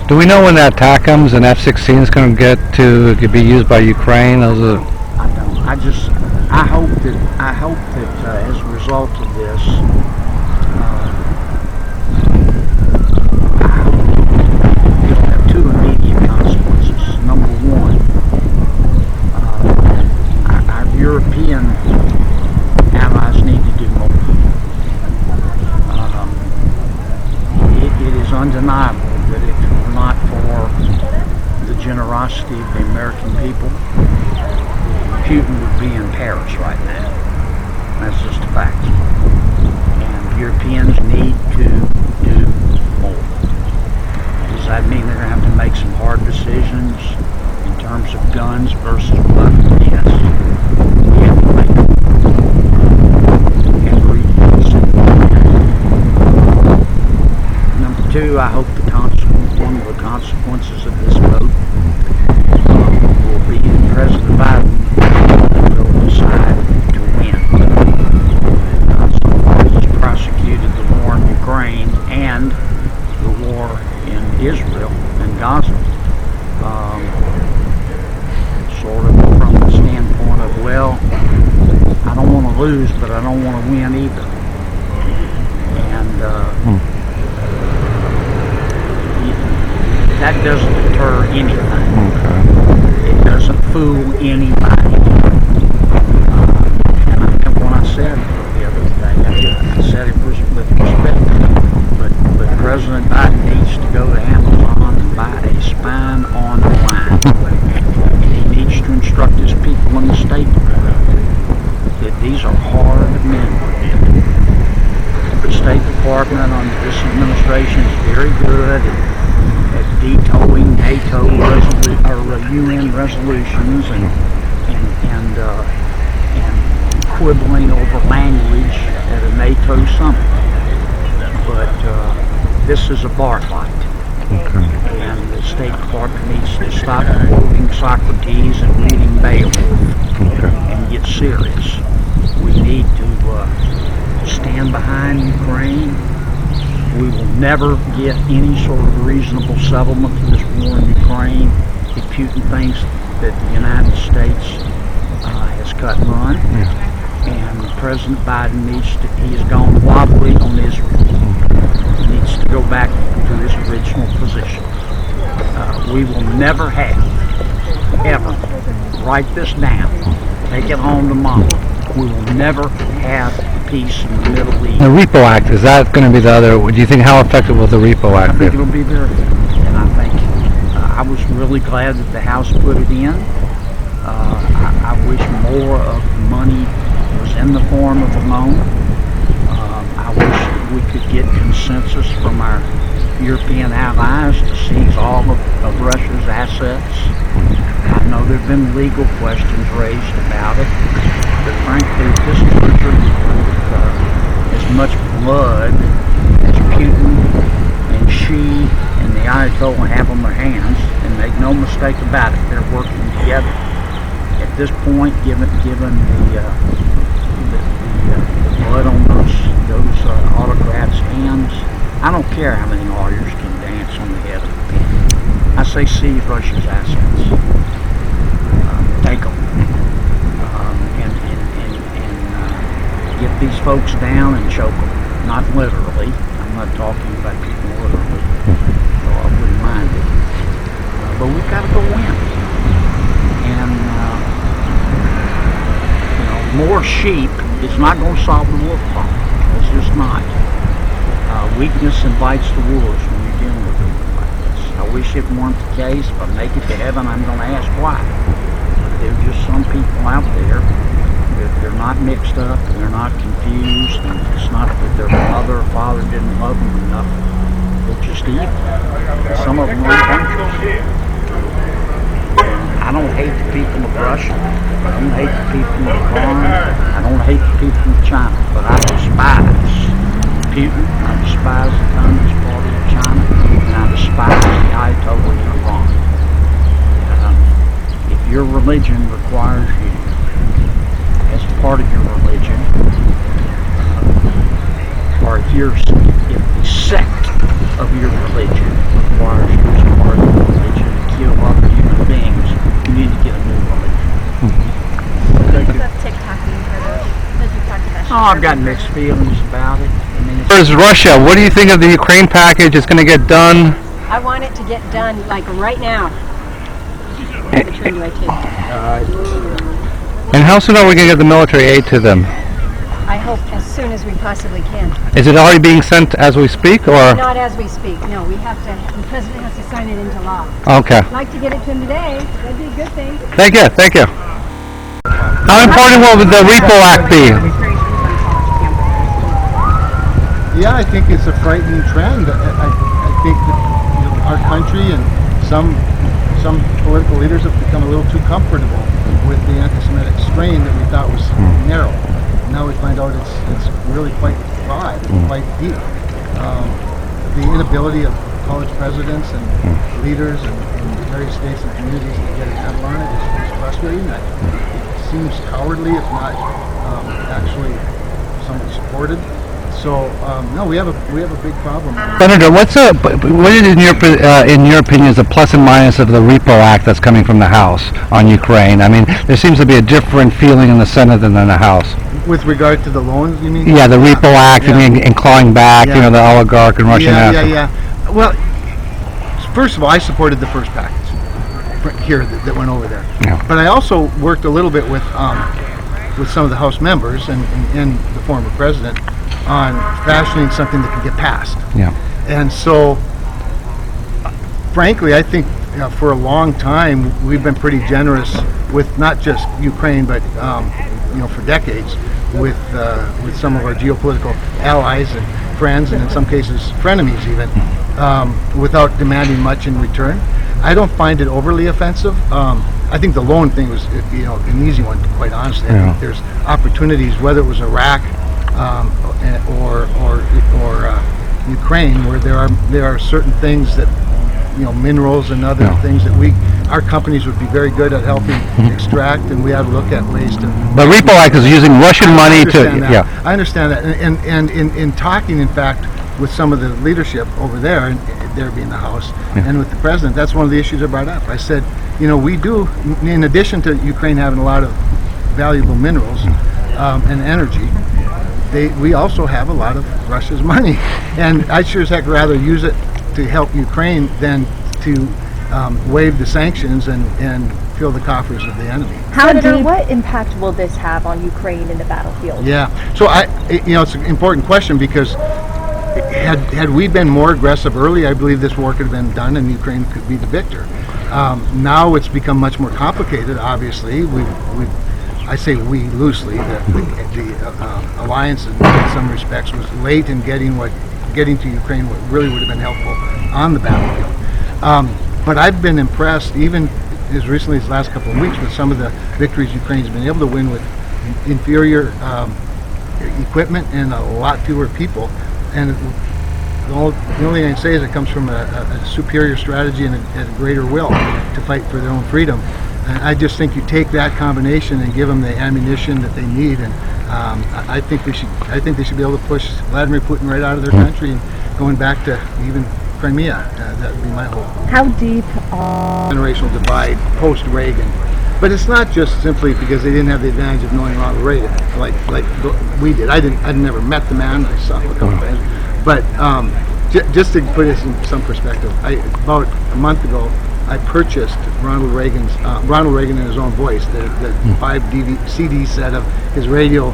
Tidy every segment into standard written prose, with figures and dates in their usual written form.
Do we know when that ATACMS and F-16 is going to get to be used by Ukraine? I don't. I hope that as a result of this, I hope it'll have two immediate consequences. Number one, our European allies need to do more. It is undeniable that if it were not for the generosity of the American people, Putin would be in Paris right now. That's just a fact. And Europeans need to do more. Does that mean they're going to have to make some hard decisions in terms of guns versus weapons? Yes. We have to make every decision. Number two, I hope one of the consequences of this vote will be President Biden will decide to win. So far he's prosecuted the war in Ukraine and the war in Israel and Gaza, sort of from the standpoint of, well, I don't want to lose, but I don't want to win either. And that doesn't deter anything. Okay. It doesn't fool anybody. And I remember when I said the other day, I said it was with respect, but President Biden needs to go to Amazon and buy a spine on the line. He needs to instruct his people in the State Department that these are hard men. The State Department under this administration is very good at vetoing NATO UN resolutions and quibbling over language at a NATO summit. But this is a bar fight. Okay. And the State Department needs to stop quoting Socrates and reading Beowulf and get serious. We need to stand behind Ukraine. We will never get any sort of reasonable settlement to this war in Ukraine if Putin thinks that the United States has cut run. And President Biden he has gone wobbly on Israel. He needs to go back to his original position. We will never have, ever, write this down, take it home tomorrow, we will never have peace in the Middle East. The Repo Act, is that going to be the other? Do you think, how effective will the Repo Act be? I think it'll be very effective. And I think I was really glad that the House put it in. I wish more of the money was in the form of a loan. I wish we could get consensus from our European allies to seize all of Russia's assets. I know there have been legal questions raised about it, but frankly, if this country with as much blood as Putin and Xi and the Ayatollah have on their hands, and make no mistake about it, they're working together. At this point, given the blood on those autocrats' hands, I don't care how many lawyers can dance on the head of the pin. I say seize Russia's assets. Take them. And get these folks down and choke them. Not literally. I'm not talking about people literally. So I wouldn't mind it. But we've got to go win. And, more sheep is not going to solve the wolf problem. It's just not. Weakness invites the wolves when you're dealing with people like this. I wish it weren't the case. If I make it to heaven, I'm going to ask why. There are just some people out there that they're not mixed up and they're not confused, and it's not that their mother or father didn't love them enough. They're just evil. Some of them are adventurous. I don't hate the people of Russia. I don't hate the people of Iran. I don't hate the people of China. But I despise Putin. I despise the Communist Party of China. And I despise the Ayatollah in Iran. If your religion requires you, as part of your religion, or if the sect of your religion requires you as part of the religion to kill other human beings, you need to get a new religion. The TikToking for the TikTok session. Oh, I've got mixed feelings about it. I mean, it's Where's Russia? What do you think of the Ukraine package? It's going to get done. I want it to get done like right now. Which one do I take? And how soon are we going to get the military aid to them? I hope as soon as we possibly can. Is it already being sent as we speak, or? Not as we speak. No, we have to. The president has to sign it into law. Okay. I'd like to get it to him today. That'd be a good thing. Thank you. Thank you. How important will the Repo Act be? Yeah, I think it's a frightening trend. I think that our country and some political leaders have become a little too comfortable with the anti-Semitic strain that we thought was narrow. Now we find out it's really quite broad, quite deep. The inability of college presidents and leaders in various states and communities to get a handle on it is frustrating. It seems cowardly, if not actually somewhat supported. So no, we have a big problem. Senator, what is in your opinion is the plus and minus of the Repo Act that's coming from the House on Ukraine? I mean, there seems to be a different feeling in the Senate than in the House. With regard to the loans, you mean? Yeah, the Repo Act, Yeah. and clawing back, Yeah. the oligarch and Russian assets. Yeah. Well, first of all, I supported the first package here that went over there. Yeah. But I also worked a little bit with some of the House members and the former president on fashioning something that could get passed. Yeah. And so, frankly, I think for a long time we've been pretty generous with not just Ukraine, but for decades with some of our geopolitical allies and friends, and in some cases frenemies even, without demanding much in return. I don't find it overly offensive. I think the loan thing was an easy one, quite honestly. I think there's opportunities, whether it was Iraq or Ukraine, where there are certain things that minerals and other things that our companies would be very good at helping extract, and we have to look at ways to. But Repo Act is using Russian money to. I understand that, and in talking, in fact, with some of the leadership over there, and there being the House, and with the president, that's one of the issues I brought up. I said, we do, in addition to Ukraine having a lot of valuable minerals and energy, we also have a lot of Russia's money, and I'd sure as heck rather use it to help Ukraine than to waive the sanctions and fill the coffers of the enemy. Senator, what impact will this have on Ukraine in the battlefield? Yeah, so it's an important question, because had we been more aggressive early, I believe this war could have been done and Ukraine could be the victor. Now it's become much more complicated. Obviously, I say we loosely. The alliance, in some respects, was late in getting to Ukraine what really would have been helpful on the battlefield. But I've been impressed, even as recently as the last couple of weeks, with some of the victories Ukraine's been able to win with inferior equipment and a lot fewer people. And the only thing I can say is it comes from a superior strategy and a greater will to fight for their own freedom. And I just think you take that combination and give them the ammunition that they need, and I think they should be able to push Vladimir Putin right out of their country and going back to even Crimea. That would be my hope. How deep? Generational divide post Reagan, but it's not just simply because they didn't have the advantage of knowing Ronald Reagan like we did. I'd never met the man. I saw him a couple times, but just to put this in some perspective, about a month ago, I purchased Ronald Reagan in his own voice, the 5 CD set of his radio,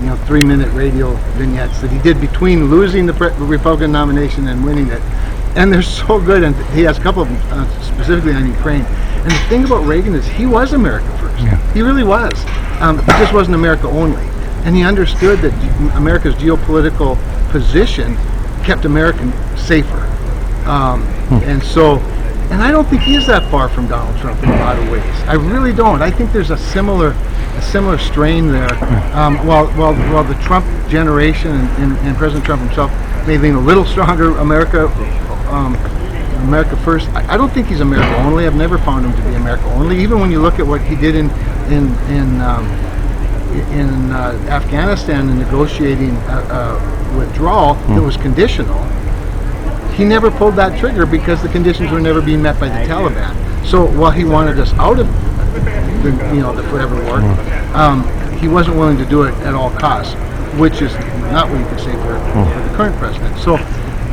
3-minute radio vignettes that he did between losing the Republican nomination and winning it. And they're so good, and he has a couple of them specifically on Ukraine. And the thing about Reagan is he was America first. Yeah. He really was. He just wasn't America only. And he understood that America's geopolitical position kept America safer. And I don't think he is that far from Donald Trump in a lot of ways. I really don't. I think there's a similar strain there. While the Trump generation and President Trump himself may lean a little stronger America first, I don't think he's America only. I've never found him to be America only. Even when you look at what he did in Afghanistan and negotiating withdrawal that was conditional. he never pulled that trigger because the conditions were never being met by the Taliban. So while he wanted us out of the forever war, he wasn't willing to do it at all costs, which is not what you could say for the current president. So,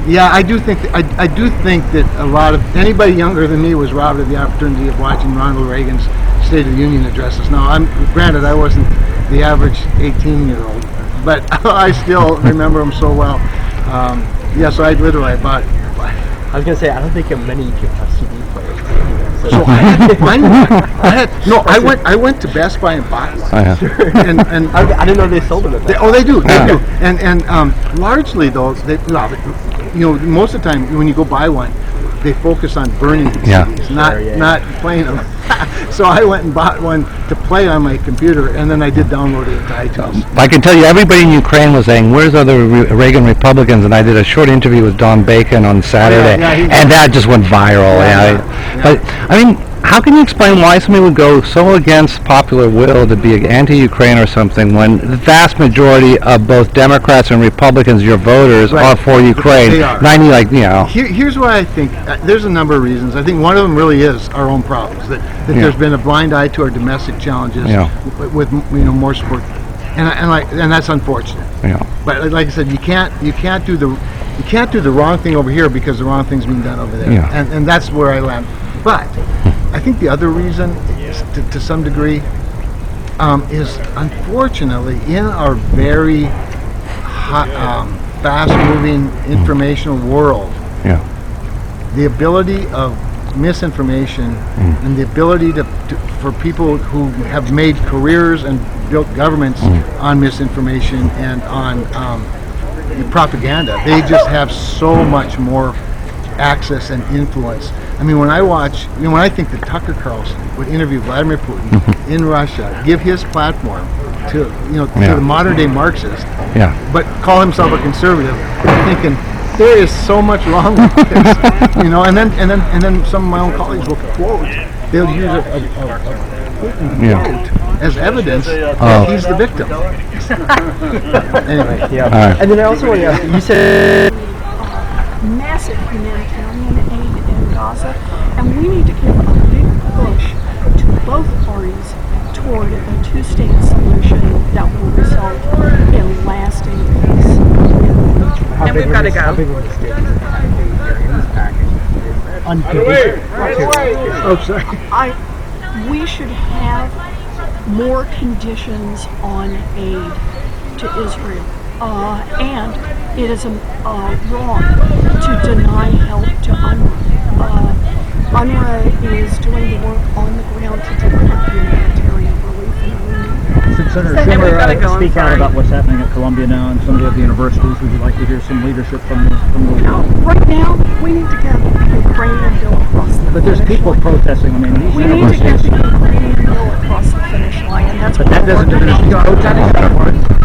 yeah, I do think that a lot of anybody younger than me was robbed of the opportunity of watching Ronald Reagan's State of the Union addresses. Now, granted I wasn't the average 18-year-old, but I still remember him so well. So I literally bought. I was gonna say, I don't think many people have CD players. So I had to find one. I went to Best Buy and bought one. Oh, yeah. And I didn't know they sold them at that. they do. They do. And largely though, most of the time when you go buy one, they focus on burning the CDs, not playing them. So I went and bought one to play on my computer, and then I did download it into iTunes. I can tell you, everybody in Ukraine was saying, "Where's other Reagan Republicans?" And I did a short interview with Don Bacon on Saturday, and that just went viral. But I mean, how can you explain why somebody would go so against popular will to be anti-Ukraine or something when the vast majority of both Democrats and Republicans, your voters, are for Ukraine? They are. 90, Here's why I think there's a number of reasons. I think one of them really is our own problems. That there's been a blind eye to our domestic challenges with more support, and that's unfortunate. But like I said, you can't do the wrong thing over here because the wrong thing's being done over there. And that's where I land. But I think the other reason, to some degree, is unfortunately in our very fast-moving informational world, the ability of misinformation and the ability for people who have made careers and built governments on misinformation and on propaganda, they just have so much more access and influence. I mean, when I think that Tucker Carlson would interview Vladimir Putin in Russia, give his platform to the modern day Marxist, but call himself a conservative, I'm thinking there is so much wrong with this, and then some of my own colleagues will quote, they'll use a Putin quote as evidence that he's the victim. Anyway, And then I also want to ask, you said massive humanitarian aid in Gaza, and we need to give a big push to both parties toward a two-state solution that will result in lasting peace in the region. and we've got to go. How big of a mistake is it having in this package? Unconditional. oh, sorry. We should have more conditions on aid to Israel. And it is wrong to deny help to UNRWA. UNRWA is doing the work on the ground to deliver humanitarian relief in the region. Senator Cramer, speak out about what's happening at Columbia now and some of the universities. Would you like to hear some leadership from the Right now, we need to get the Ukrainian bill across the But there's finish people line. protesting. I mean, these We need to get universities. the Ukrainian bill across the finish line, and that's But what that we're doesn't working diminish on. the protest.